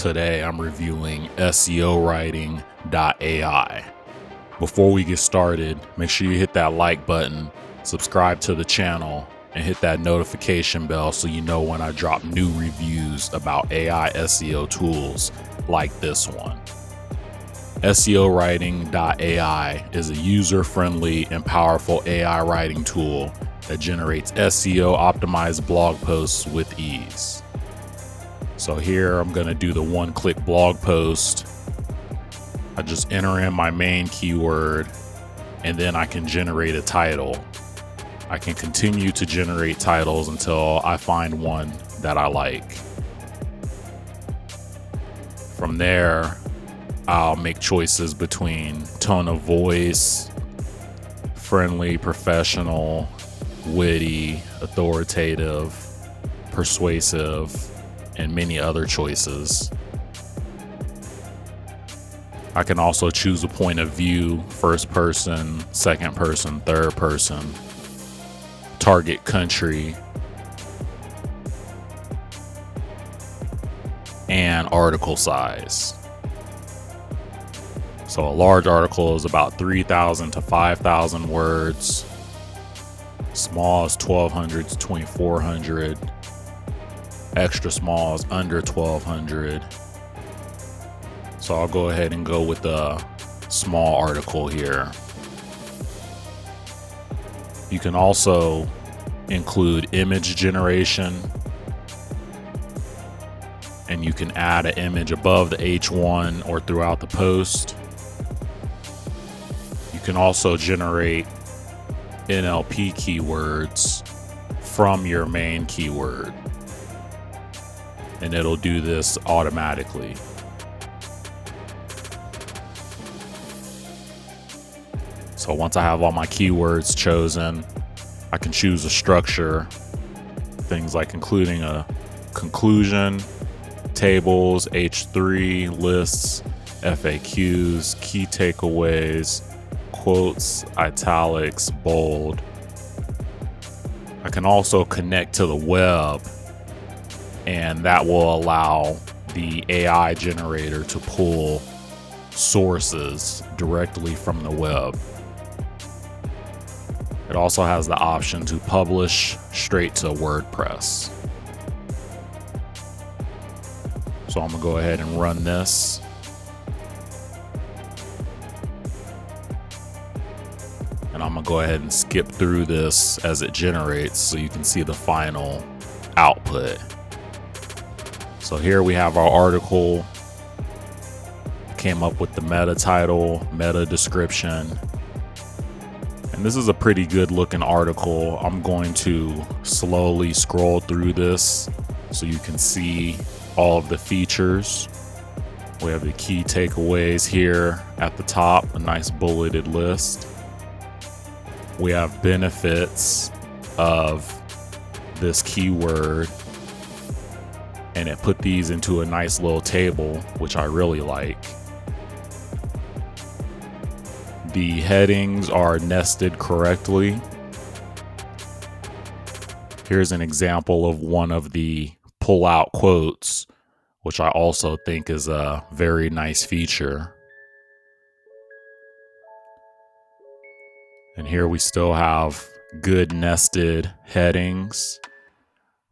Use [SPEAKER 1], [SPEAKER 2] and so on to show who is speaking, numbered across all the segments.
[SPEAKER 1] Today I'm reviewing Seowriting.ai. Before we get started, make sure you hit that like button, subscribe to the channel, and hit that notification bell so you know when I drop new reviews about AI SEO tools like this one. Seowriting.ai is a user-friendly and powerful AI writing tool that generates SEO optimized blog posts with ease. So here I'm going to do the one-click blog post. I just enter in my main keyword and then I can generate a title. I can continue to generate titles until I find one that I like. From there, I'll make choices between tone of voice, friendly, professional, witty, authoritative, persuasive, and many other choices. I can also choose a point of view, first person, second person, third person, target country, and article size. So a large article is about 3,000 to 5,000 words. Small is 1,200 to 2,400. Extra small is under 1,200. So I'll go ahead and go with the small article here. You can also include image generation, and you can add an image above the H1 or throughout the post. You can also generate NLP keywords from your main keyword, and it'll do this automatically. So once I have all my keywords chosen, I can choose a structure, things like including a conclusion, tables, H3, lists, FAQs, key takeaways, quotes, italics, bold. I can also connect to the web, and that will allow the AI generator to pull sources directly from the web. It also has the option to publish straight to WordPress. So I'm gonna go ahead and run this. And I'm gonna go ahead and skip through this as it generates so you can see the final output. So here we have our article. Came up with the meta title, meta description. And this is a pretty good looking article. I'm going to slowly scroll through this so you can see all of the features. We have the key takeaways here at the top, a nice bulleted list. We have benefits of this keyword, and it put these into a nice little table, which I really like. The headings are nested correctly. Here's an example of one of the pull-out quotes, which I also think is a very nice feature. And here we still have good nested headings.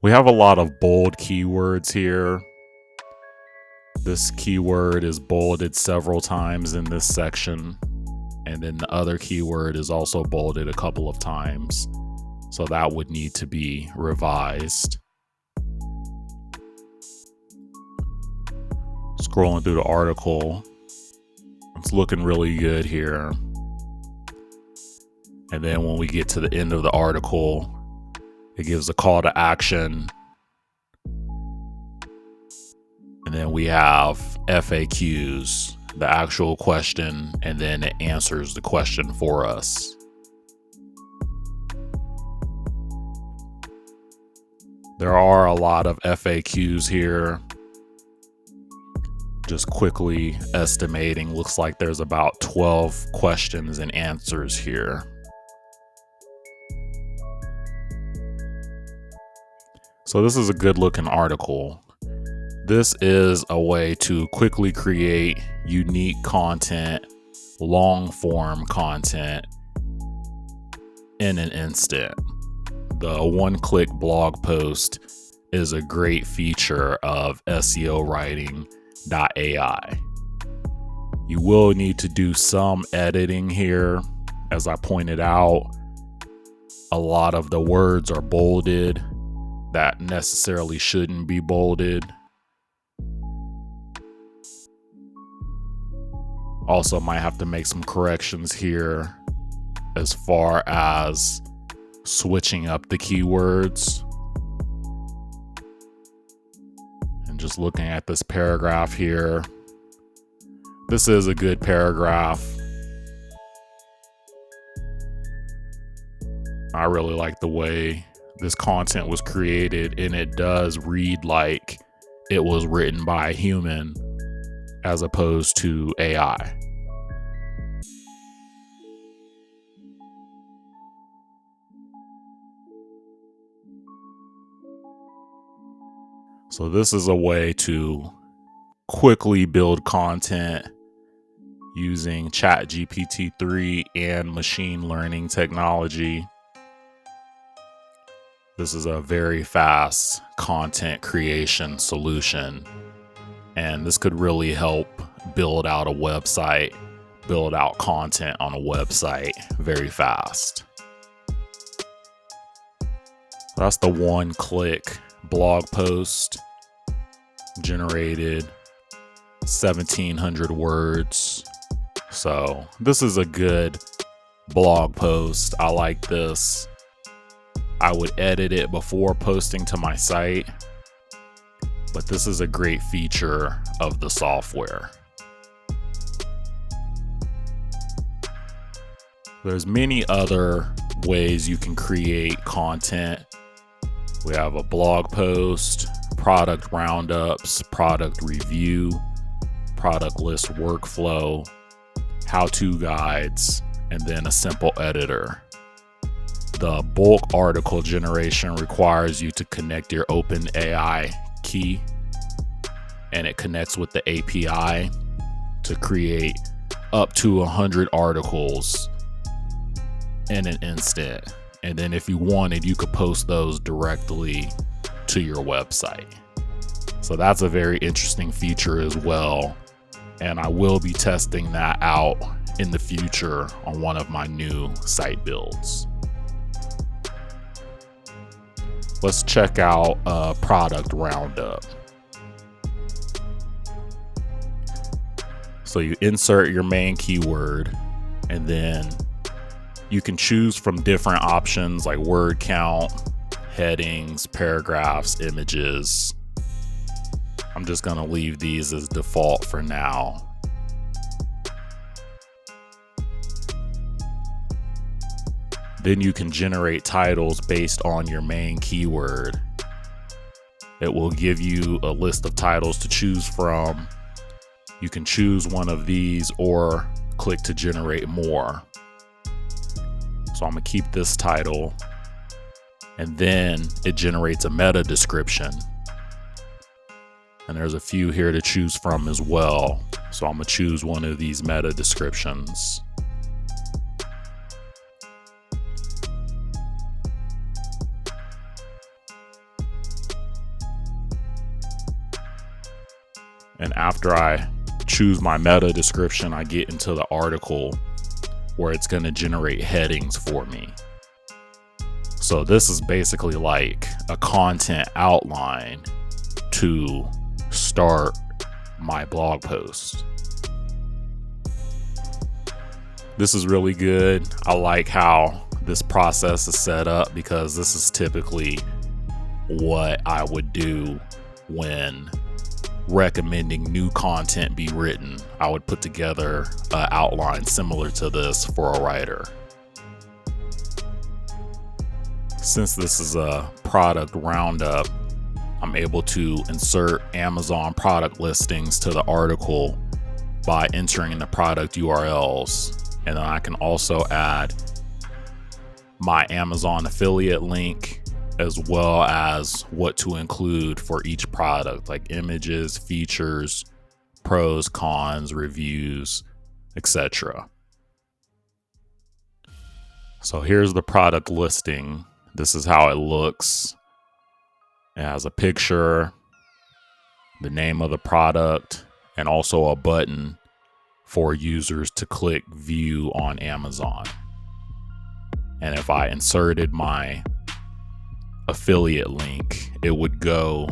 [SPEAKER 1] We have a lot of bold keywords here. This keyword is bolded several times in this section. And then the other keyword is also bolded a couple of times. So that would need to be revised. Scrolling through the article, it's looking really good here. And then when we get to the end of the article, it gives a call to action. And then we have FAQs, the actual question, and then it answers the question for us. There are a lot of FAQs here. Just quickly estimating, looks like there's about 12 questions and answers here. So this is a good looking article. This is a way to quickly create unique content, long form content in an instant. The one-click blog post is a great feature of Seowriting.ai. You will need to do some editing here. As I pointed out, a lot of the words are bolded that necessarily shouldn't be bolded. Also might have to make some corrections here as far as switching up the keywords. And just looking at this paragraph here, this is a good paragraph. I really like the way this content was created, and it does read like it was written by a human as opposed to AI. So this is a way to quickly build content using ChatGPT-3 and machine learning technology. This is a very fast content creation solution, and this could really help build out a website, build out content on a website very fast. That's the one-click blog post, generated 1,700 words. So this is a good blog post. I like this. I would edit it before posting to my site, but this is a great feature of the software. There's many other ways you can create content. We have a blog post, product roundups, product review, product list workflow, how-to guides, and then a simple editor. The bulk article generation requires you to connect your OpenAI key, and it connects with the API to create up to 100 articles in an instant. And then if you wanted, you could post those directly to your website. So that's a very interesting feature as well. And I will be testing that out in the future on one of my new site builds. Let's check out a product roundup. So you insert your main keyword, and then you can choose from different options like word count, headings, paragraphs, images. I'm just gonna leave these as default for now. Then you can generate titles based on your main keyword. It will give you a list of titles to choose from. You can choose one of these or click to generate more. So I'm gonna keep this title, and then it generates a meta description. And there's a few here to choose from as well. So I'm gonna choose one of these meta descriptions. And after I choose my meta description, I get into the article where it's going to generate headings for me. So this is basically like a content outline to start my blog post. This is really good. I like how this process is set up because this is typically what I would do when recommending new content be written. I would put together an outline similar to this for a writer. Since this is a product roundup, I'm able to insert Amazon product listings to the article by entering the product URLs. And then I can also add my Amazon affiliate link as well as what to include for each product, like images, features, pros, cons, reviews, etc. So here's the product listing. This is how it looks. It has a picture, the name of the product, and also a button for users to click view on Amazon. And if I inserted my affiliate link, it would go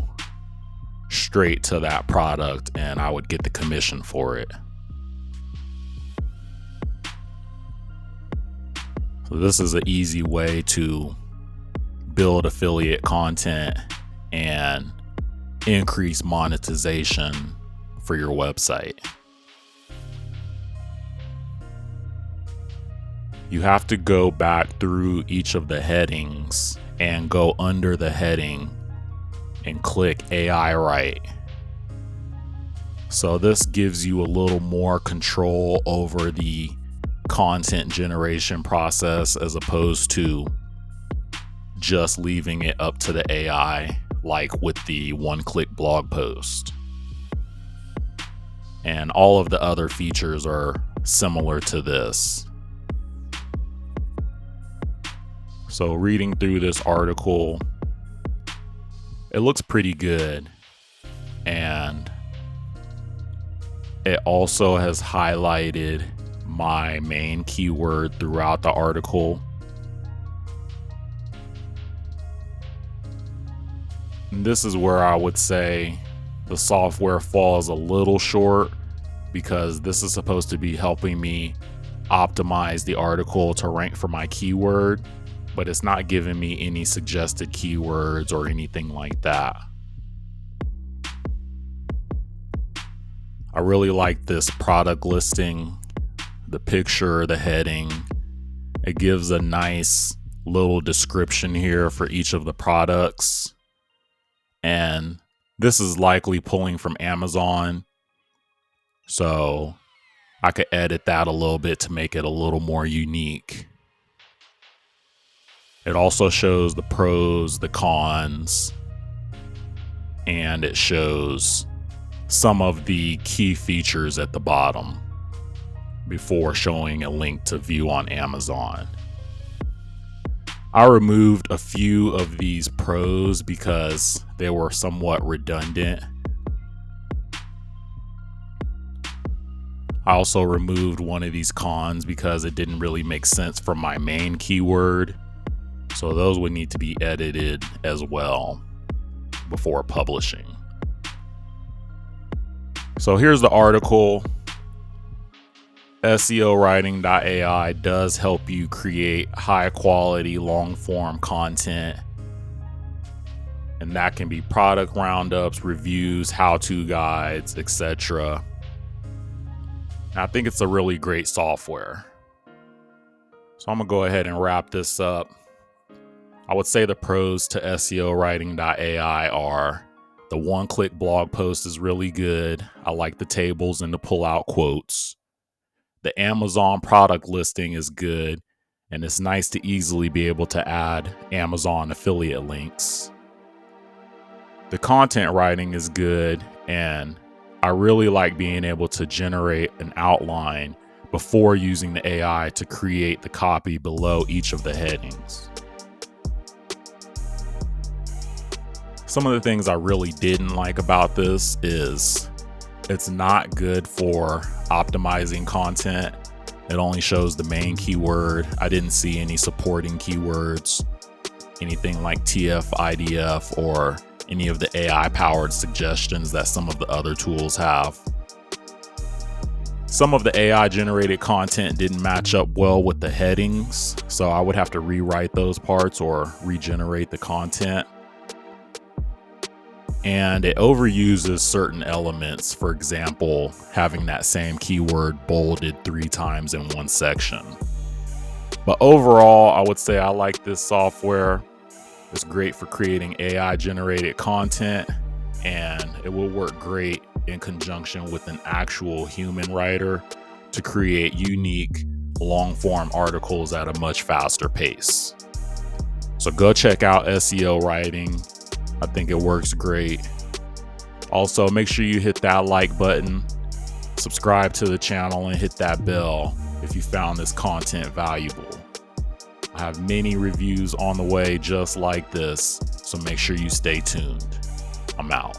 [SPEAKER 1] straight to that product and I would get the commission for it. So this is an easy way to build affiliate content and increase monetization for your website. You have to go back through each of the headings and go under the heading and click AI Write. So this gives you a little more control over the content generation process as opposed to just leaving it up to the AI like with the one-click blog post. And all of the other features are similar to this. So reading through this article, it looks pretty good. And it also has highlighted my main keyword throughout the article. And this is where I would say the software falls a little short, because this is supposed to be helping me optimize the article to rank for my keyword, but it's not giving me any suggested keywords or anything like that. I really like this product listing, the picture, the heading. It gives a nice little description here for each of the products. And this is likely pulling from Amazon, so I could edit that a little bit to make it a little more unique. It also shows the pros, the cons, and it shows some of the key features at the bottom before showing a link to view on Amazon. I removed a few of these pros because they were somewhat redundant. I also removed one of these cons because it didn't really make sense for my main keyword. So those would need to be edited as well before publishing. So here's the article. Seowriting.ai does help you create high quality long form content. And that can be product roundups, reviews, how-to guides, etc. I think it's a really great software. So I'm gonna go ahead and wrap this up. I would say the pros to Seowriting.ai are the one-click blog post is really good. I like the tables and the pull-out quotes. The Amazon product listing is good, and it's nice to easily be able to add Amazon affiliate links. The content writing is good, and I really like being able to generate an outline before using the AI to create the copy below each of the headings. Some of the things I really didn't like about this is it's not good for optimizing content. It only shows the main keyword. I didn't see any supporting keywords, anything like TF, IDF, or any of the AI powered suggestions that some of the other tools have. Some of the AI generated content didn't match up well with the headings, so I would have to rewrite those parts or regenerate the content. And it overuses certain elements, for example, having that same keyword bolded 3 times in one section. But overall, I would say I like this software. It's great for creating AI generated content, and it will work great in conjunction with an actual human writer to create unique long form articles at a much faster pace. So go check out SEO writing. I think it works great. Also, make sure you hit that like button, subscribe to the channel, and hit that bell if you found this content valuable. I have many reviews on the way just like this, so make sure you stay tuned. I'm out.